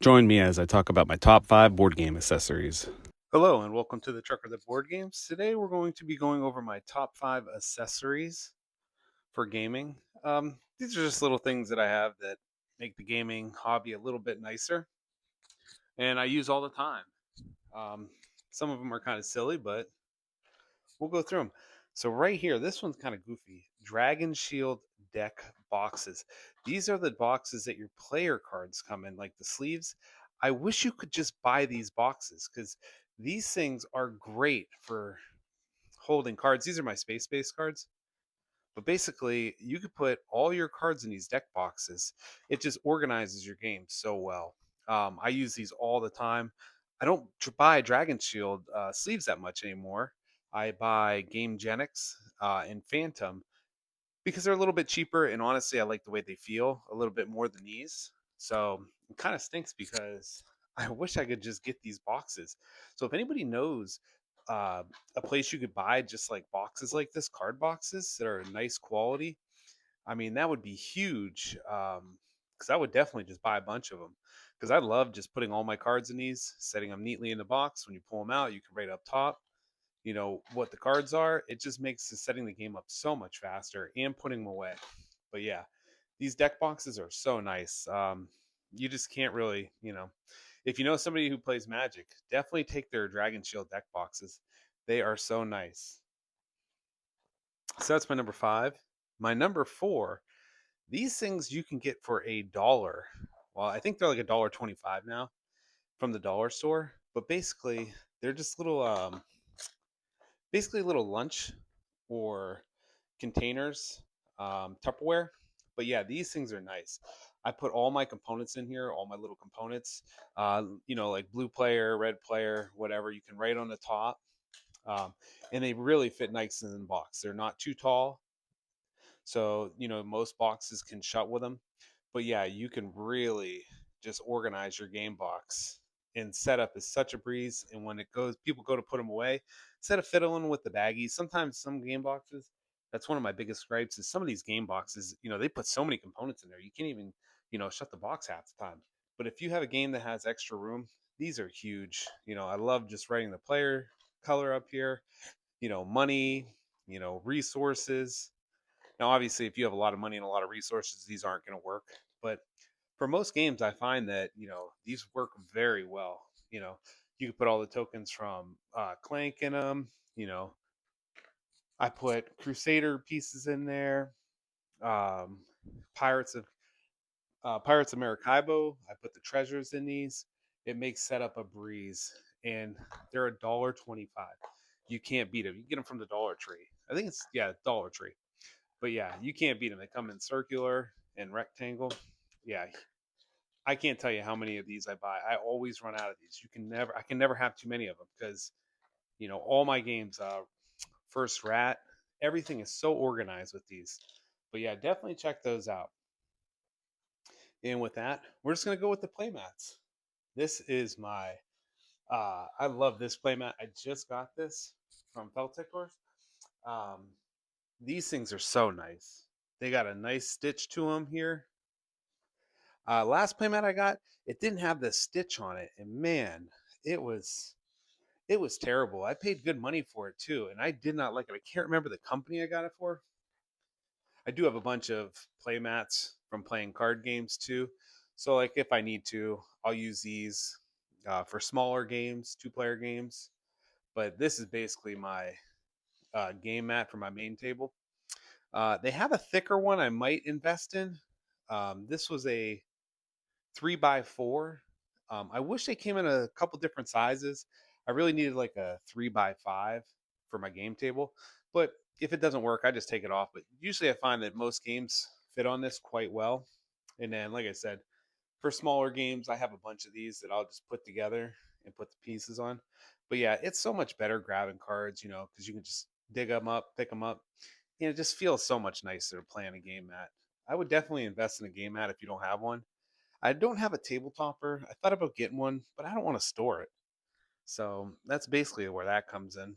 Join me as I talk about my top 5 board game accessories. Hello, and welcome to the Trucker That Board Games. Today, we're going to be going over my top 5 accessories for gaming. These are just little things that I have that make the gaming hobby a little bit nicer, and I use all the time. Um, some of them are kind of silly, but we'll go through them. So, right here, this one's kind of goofy. Dragon Shield deck boxes. These are the boxes that your player cards come in, like the sleeves. I wish you could just buy these boxes because these things are great for holding cards. These are my space based cards. But basically, you could put all your cards in these deck boxes. It just organizes your game so well. I use these all the time. I don't buy Dragon Shield sleeves that much anymore. I buy Game Genics and Phantom because they're a little bit cheaper. And honestly, I like the way they feel a little bit more than these. So it kind of stinks because I wish I could just get these boxes. So if anybody knows uh, a place you could buy just like boxes like this, card boxes that are nice quality, I mean, that would be huge. Because I would definitely just buy a bunch of them. Because I love just putting all my cards in these, setting them neatly in the box. When you pull them out, you can write up top, what the cards are. It just makes setting the game up so much faster and putting them away. But yeah, these deck boxes are so nice. You just can't really, if you know somebody who plays Magic, definitely take their Dragon Shield deck boxes. They are so nice. So that's my number 5. My number 4, these things you can get for $1. Well, I think they're like $1.25 now from the dollar store. But basically, they're just little lunch or containers, Tupperware. But yeah, these things are nice. I put all my components in here, all my little components, like blue player, red player, whatever. You can write on the top. And they really fit nice in the box. They're not too tall. So, most boxes can shut with them. But yeah, you can really just organize your game box. And setup is such a breeze. And when people go to put them away, instead of fiddling with the baggies, sometimes some game boxes, that's one of my biggest gripes is some of these game boxes, they put so many components in there. You can't even, shut the box half the time. But if you have a game that has extra room, these are huge. I love just writing the player color up here, money, resources. Now, obviously, if you have a lot of money and a lot of resources, these aren't going to work. But for most games, I find that these work very well. You can put all the tokens from Clank in them. I put Crusader pieces in there. Um, Pirates of Pirates of Maracaibo. I put the treasures in these. It makes setup a breeze, and they're $1.25. You can't beat them. You can get them from the Dollar Tree. I think it's Dollar Tree. But yeah, you can't beat them. They come in circular and rectangle. Yeah, I can't tell you how many of these I buy. I always run out of these. I can never have too many of them because all my games, First Rat, everything is so organized with these. But yeah, definitely check those out. And with that, we're just gonna go with the playmats. This is my, I love this playmat. I just got this from Felticor. Um, these things are so nice. They got a nice stitch to them here. Last playmat I got, it didn't have the stitch on it, and man, it was it was terrible. I paid good money for it too, and I did not like it. I can't remember the company I got it for. I do have a bunch of playmats from playing card games too, so like if I need to, I'll use these for smaller games, 2-player games. But this is basically my game mat for my main table. They have a thicker one I might invest in. This was a 3x4. I wish they came in a couple different sizes. I really needed like a 3x5 for my game table, but if it doesn't work, I just take it off. But usually, I find that most games fit on this quite well. And then, like I said, for smaller games, I have a bunch of these that I'll just put together and put the pieces on. But yeah, it's so much better grabbing cards, because you can just dig them up, pick them up. It just feels so much nicer playing a game mat. I would definitely invest in a game mat if you don't have one. I don't have a table topper. I thought about getting one, but I don't want to store it. So that's basically where that comes in.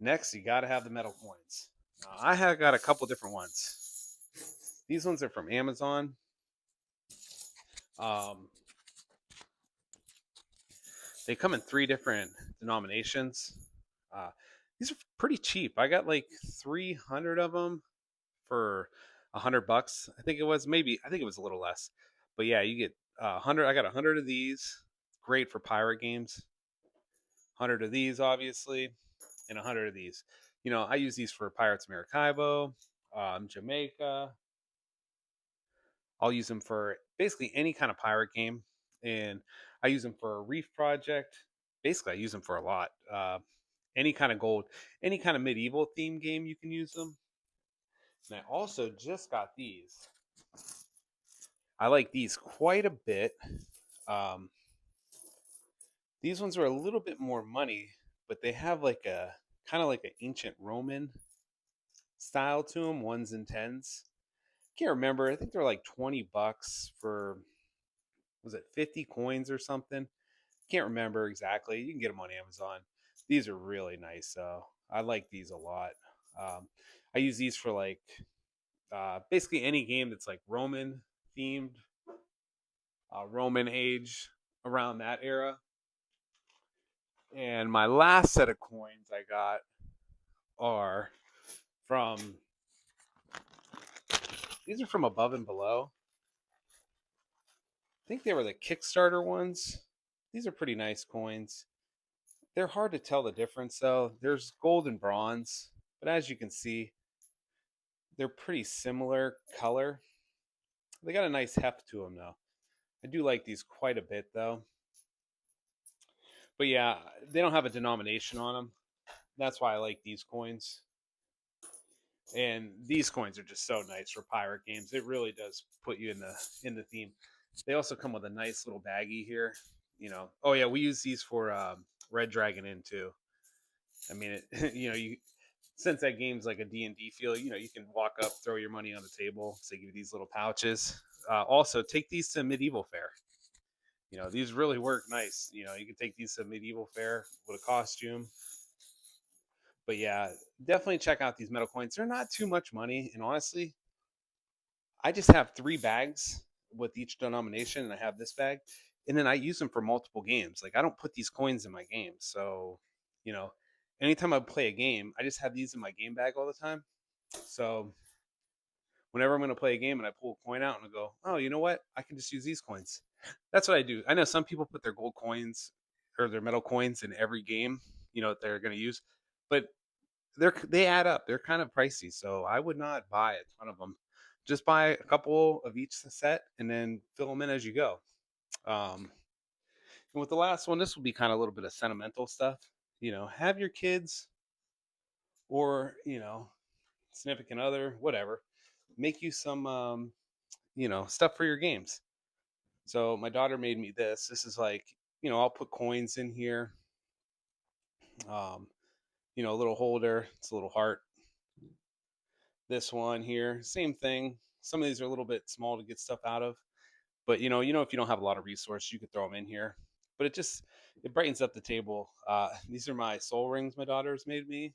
Next, you got to have the metal coins. I have got a couple different ones. These ones are from Amazon. Um, They come in three different denominations. Uh, these are pretty cheap. I got like 300 of them for $100. I think it was, maybe, I think it was a little less. But yeah, you get 100. I got 100 of these. Great for pirate games. 100 of these, obviously, and 100 of these. I use these for Pirates of Maracaibo, Jamaica. I'll use them for basically any kind of pirate game, and I use them for a reef project. Basically, I use them for a lot. Any kind of gold, any kind of medieval theme game, you can use them. And I also just got these. I like these quite a bit. Um, these ones are a little bit more money, but they have like a kind of like an ancient Roman style to them, ones and tens. Can't remember. I think they're like $20 for, was it 50 coins or something? Can't remember exactly. You can get them on Amazon. These are really nice, though. I like these a lot. Um, I use these for like basically any game that's like Roman themed, Roman age, around that era. And my last set of coins I got are from, these are from Above and Below. I think they were the Kickstarter ones. These are pretty nice coins. They're hard to tell the difference though. There's gold and bronze, but as you can see, they're pretty similar color. They got a nice heft to them though. I do like these quite a bit though. But yeah, they don't have a denomination on them. That's why I like these coins. And these coins are just so nice for pirate games. It really does put you in the theme. They also come with a nice little baggie here. Oh yeah, we use these for Red Dragon Inn too. I mean, you since that game's like a D&D feel, you can walk up, throw your money on the table. So they give you these little pouches. Also, take these to medieval fair. These really work nice. You can take these to medieval fair with a costume. But yeah, definitely check out these metal coins. They're not too much money, and honestly, I just have 3 bags with each denomination, and I have this bag, and then I use them for multiple games. Like I don't put these coins in my games, so you know, anytime I play a game, I just have these in my game bag all the time. So whenever I'm going to play a game and I pull a coin out and I go, oh, you know what? I can just use these coins. That's what I do. I know some people put their gold coins or their metal coins in every game, that they're going to use, but they add up. They're kind of pricey, so I would not buy a ton of them. Just buy a couple of each set and then fill them in as you go. Um, and with the last one, this will be kind of a little bit of sentimental stuff. Have your kids or significant other, whatever, make you some stuff for your games. So my daughter made me this. This is like, I'll put coins in here. Um, a little holder. It's a little heart. This one here, same thing. Some of these are a little bit small to get stuff out of, but if you don't have a lot of resources, you could throw them in here. But it brightens up the table. These are my soul rings my daughter's made me.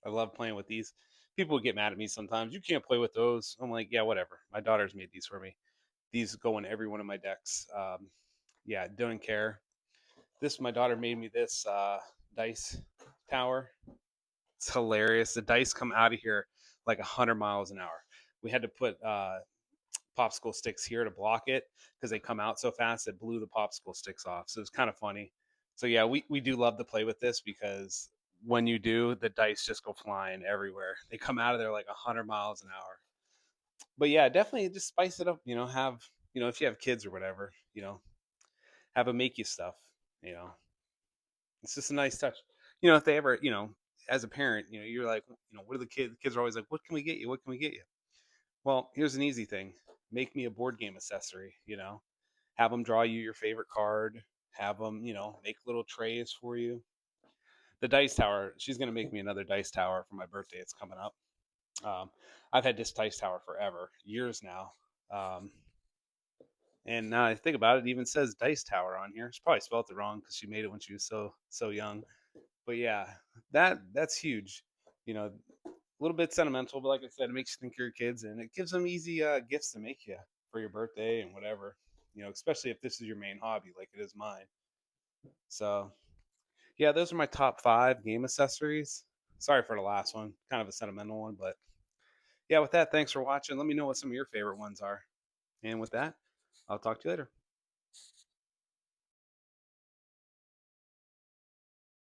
I love playing with these. People would get mad at me sometimes. You can't play with those. I'm like, yeah, whatever. My daughter's made these for me. These go in every one of my decks. Yeah, don't care. My daughter made me this dice tower. It's hilarious. The dice come out of here like 100 miles an hour. We had to put popsicle sticks here to block it because they come out so fast it blew the popsicle sticks off. So it's kind of funny. So yeah, we do love to play with this because when you do, the dice just go flying everywhere. They come out of there like 100 miles an hour. But yeah, definitely just spice it up. Have if you have kids or whatever, have them make you stuff. You know, it's just a nice touch. If they ever, as a parent, you're like, what are the kids? The kids are always like, what can we get you? What can we get you? Well, here's an easy thing. Make me a board game accessory. Have them draw you your favorite card. Have them, make little trays for you. The dice tower. She's gonna make me another dice tower for my birthday. It's coming up. Um, I've had this dice tower forever, years now. Um, and now I think about it, it even says dice tower on here. She probably spelled it wrong because she made it when she was so young. But yeah, that's huge. A little bit sentimental, but like I said, it makes you think of your kids, and it gives them easy gifts to make you for your birthday and whatever. Especially if this is your main hobby, like it is mine. So yeah, those are my top 5 game accessories. Sorry for the last one, kind of a sentimental one, but yeah, with that, thanks for watching. Let me know what some of your favorite ones are. And with that, I'll talk to you later.